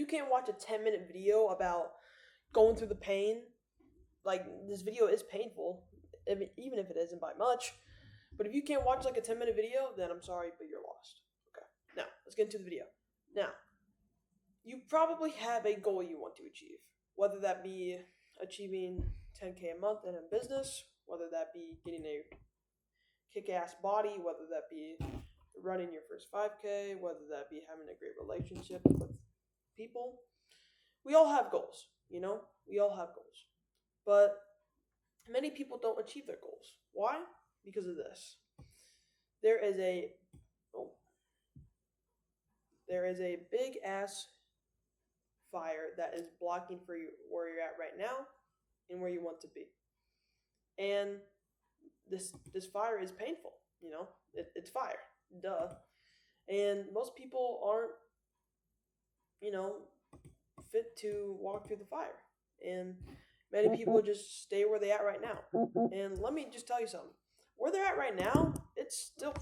you can't watch a 10-minute video about going through the pain, like this video is painful, even if it isn't by much. But if you can't watch like a 10-minute video, then I'm sorry, but you're lost. Okay. Now, let's get into the video. Now, you probably have a goal you want to achieve, whether that be achieving 10K a month in a business, whether that be getting a kick-ass body, whether that be running your first 5K, whether that be having a great relationship with people. We all have goals, you know? We all have goals. But many people don't achieve their goals. Why? Because of this. There is a big ass fire that is blocking for you where you're at right now and where you want to be. And this fire is painful, you know? It's fire. Duh. And most people aren't, you know, fit to walk through the fire. And many people just stay where they at right now. And let me just tell you something. Where they're at right now, it's still,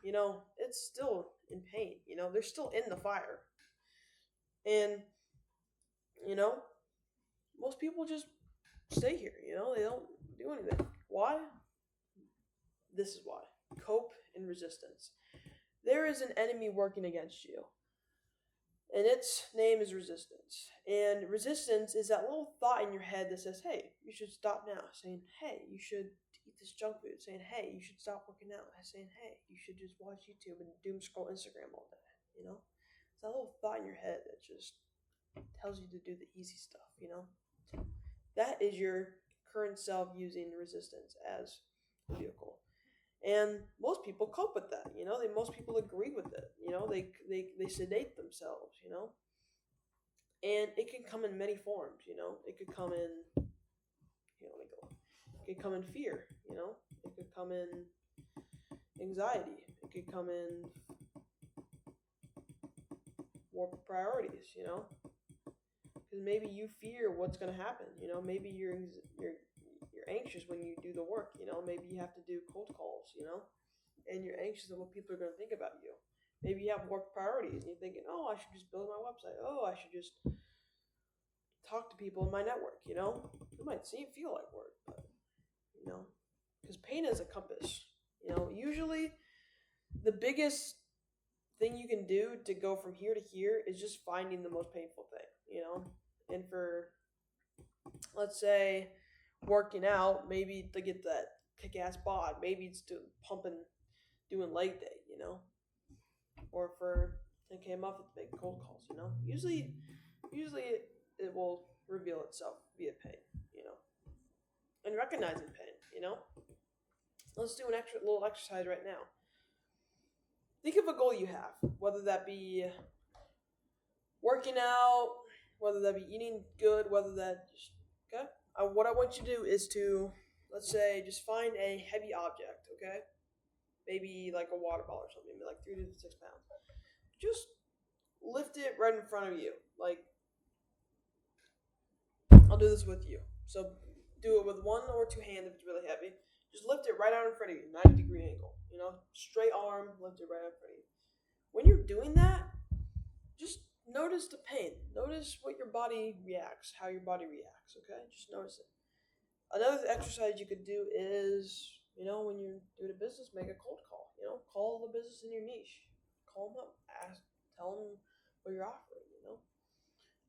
you know, it's still in pain. You know, they're still in the fire. And, you know, most people just stay here, you know, they don't do anything. Why? This is why. Cope and resistance. There is an enemy working against you. And its name is resistance. And resistance is that little thought in your head that says, hey, you should stop now. Saying, hey, you should eat this junk food. Saying, hey, you should stop working out. Saying, hey, you should just watch YouTube and doom scroll Instagram all day. You know? It's that little thought in your head that just tells you to do the easy stuff, you know? That is your current self using resistance as a vehicle. And most people cope with that, you know. Most people agree with it, you know. They sedate themselves, you know. And it can come in many forms, you know. It could come in, It could come in fear, you know. It could come in anxiety. It could come in warped priorities, you know. Because maybe you fear what's going to happen, you know. Maybe you're anxious when you do the work, you know. Maybe you have to do cold calls, you know, and you're anxious of what people are going to think about you. Maybe you have work priorities and you're thinking, oh, I should just build my website. Oh, I should just talk to people in my network, you know. It might feel like work, but, you know, because pain is a compass, you know. Usually the biggest thing you can do to go from here to here is just finding the most painful thing, you know. And for, let's say, working out, maybe to get that kick-ass bod, maybe it's doing leg day, you know, or for 10K a month, it's making cold calls, you know. Usually it will reveal itself via pain, you know, and recognizing pain, you know. Let's do an extra little exercise right now. Think of a goal you have, whether that be working out, whether that be eating good, whether that just, okay? What I want you to do is to, let's say, just find a heavy object, okay? Maybe like a water bottle or something, maybe like 3 to 6 pounds. Just lift it right in front of you. Like, I'll do this with you. So do it with 1 or 2 hands if it's really heavy. Just lift it right out in front of you, 90-degree angle. You know, straight arm, lift it right out in front of you. When you're doing that, just notice the pain. Notice what your body reacts, how your body reacts, okay? Just notice it. Another exercise you could do is, you know, when you're doing a business, make a cold call. You know, call the business in your niche. Call them up. Tell them what you're offering, you know.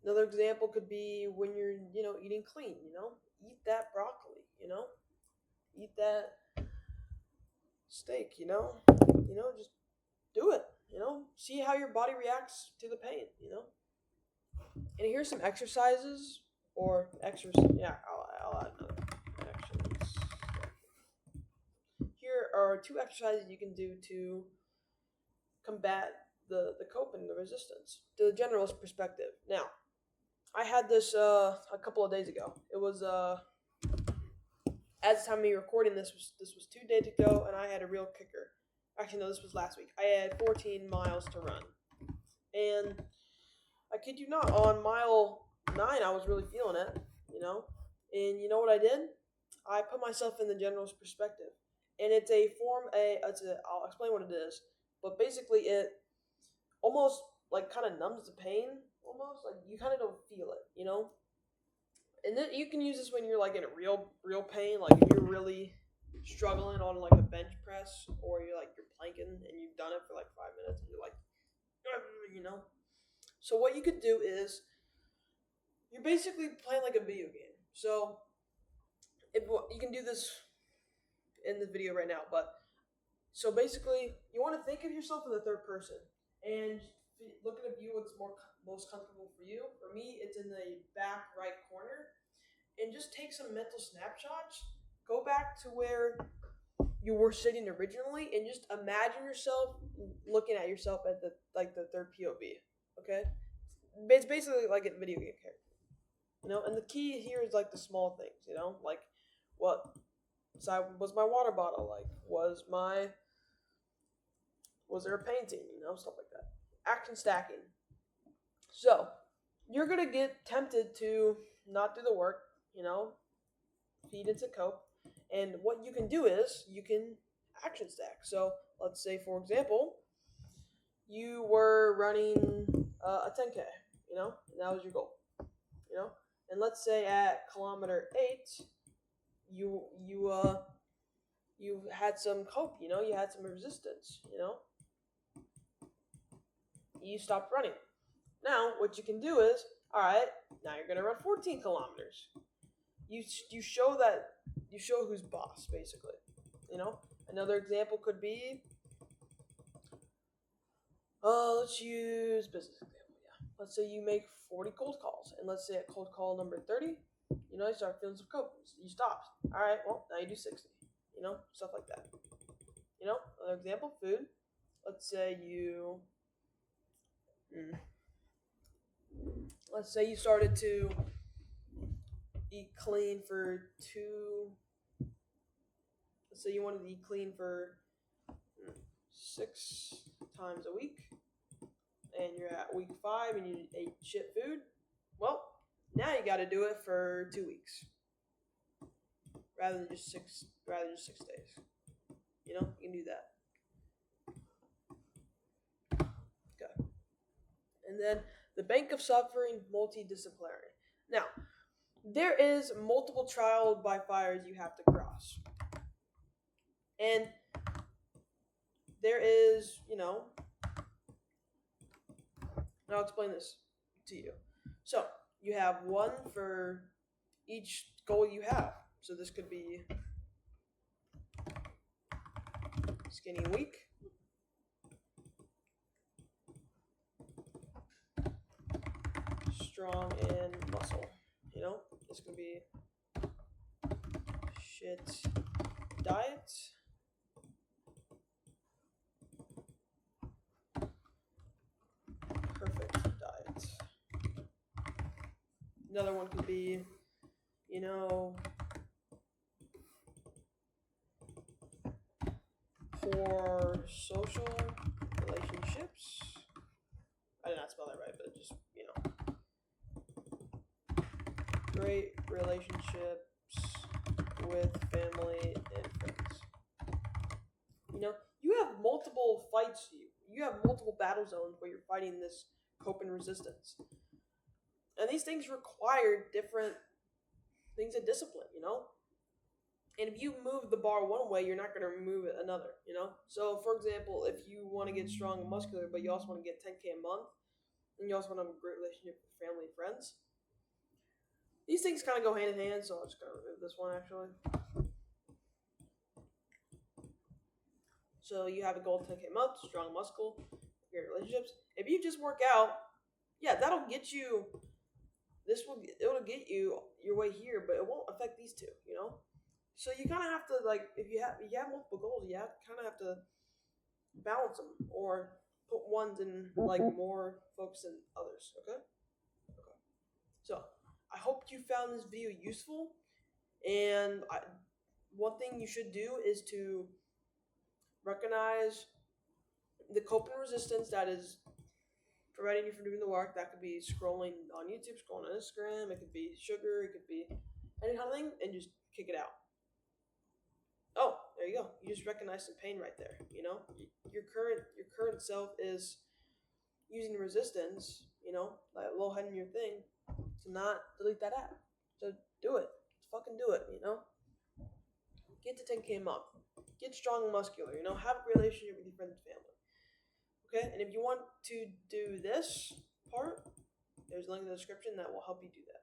Another example could be when you're, you know, eating clean, you know. Eat that broccoli, you know. Eat that steak, you know. You know, just do it, you know. See how your body reacts to the pain, you know. And here's some exercises or I'll add another actions. Here are 2 exercises you can do to combat the coping, the resistance, the generalist perspective. Now, I had this a couple of days ago. It was at the time of me recording this was 2 days ago, and I had a real kicker. Actually, no, this was last week. I had 14 miles to run, and I kid you not, on mile 9, I was really feeling it, you know. And you know what I did? I put myself in the generalist perspective, and I'll explain what it is, but basically it almost like kind of numbs the pain. Almost like you you kind of don't feel it, you know. And then you can use this when you're like in a real pain, like if you're really struggling on like a bench press, or you're planking and you've done it for like 5 minutes and you're like, you know. So what you could do is you're basically playing like a video game. So if you can do this in the video right now, but so basically you want to think of yourself in the third person and look at a view what's most comfortable for you. For me, it's in the back right corner, and just take some mental snapshots. Go back to where you were sitting originally, and just imagine yourself looking at yourself at the third POV. Okay, it's basically like a video game character, you know. And the key here is like the small things, you know, like what size was my water bottle, like was there a painting, you know, stuff like that. Action stacking. So you're gonna get tempted to not do the work, you know, feed into cope. And what you can do is you can action stack. So let's say, for example, you were running a 10K, you know, and that was your goal, you know. And let's say at kilometer 8, you had some cope, you know, you had some resistance, you know. You stopped running. Now what you can do is, all right, now you're gonna run 14 kilometers. You show who's boss, basically, you know. Another example could be, let's use business example. Yeah, let's say you make 40 cold calls, and let's say at cold call number 30, you know, you start feeling some cope. You stopped. All right, well, now you do 60. You know, stuff like that. You know, another example, food. Let's say you started to eat clean for let's say you wanted to eat clean for 6 times a week, and you're at week 5 and you ate shit food. Well, now you got to do it for 2 weeks rather than just 6 days. You know, you can do that. Okay. And then the bank of suffering, multidisciplinary. Now, there is multiple trial by fires you have to cross. And there is, you know, and I'll explain this to you. So, you have one for each goal you have. So this could be skinny and weak, strong and muscle. You know, this could be shit diet, perfect diet. Another one could be, you know, poor social relationships. I did not spell that right, but just, you know, great relationships with family and friends. You know, you have multiple fights. You have multiple battle zones where you're fighting this cope and resistance. And these things require different things of discipline, you know? And if you move the bar one way, you're not going to move it another, you know? So, for example, if you want to get strong and muscular, but you also want to get 10K a month, and you also want to have a great relationship with family and friends, these things kind of go hand in hand, so I'm just going to remove this one, actually. So you have a goal 10K a month, strong muscle, great relationships. If you just work out, yeah, that'll get you, it'll get you your way here, but it won't affect these two, you know? So you kind of have to, like, if you have multiple goals, you kind of have to balance them, or put ones in, like, more focus than others, okay? So I hope you found this video useful, and one thing you should do is to recognize the coping resistance that is preventing you from doing the work. That could be scrolling on YouTube, scrolling on Instagram, it could be sugar, it could be any kind of thing, and just kick it out. Oh, there you go. You just recognize some pain right there. You know, your current self is using resistance, like low head in your thing, to not delete that app. So do it. Just fucking do it, Get to 10K a month. Get strong and muscular, have a relationship with your friends and family. Okay? And if you want to do this part, there's a link in the description that will help you do that.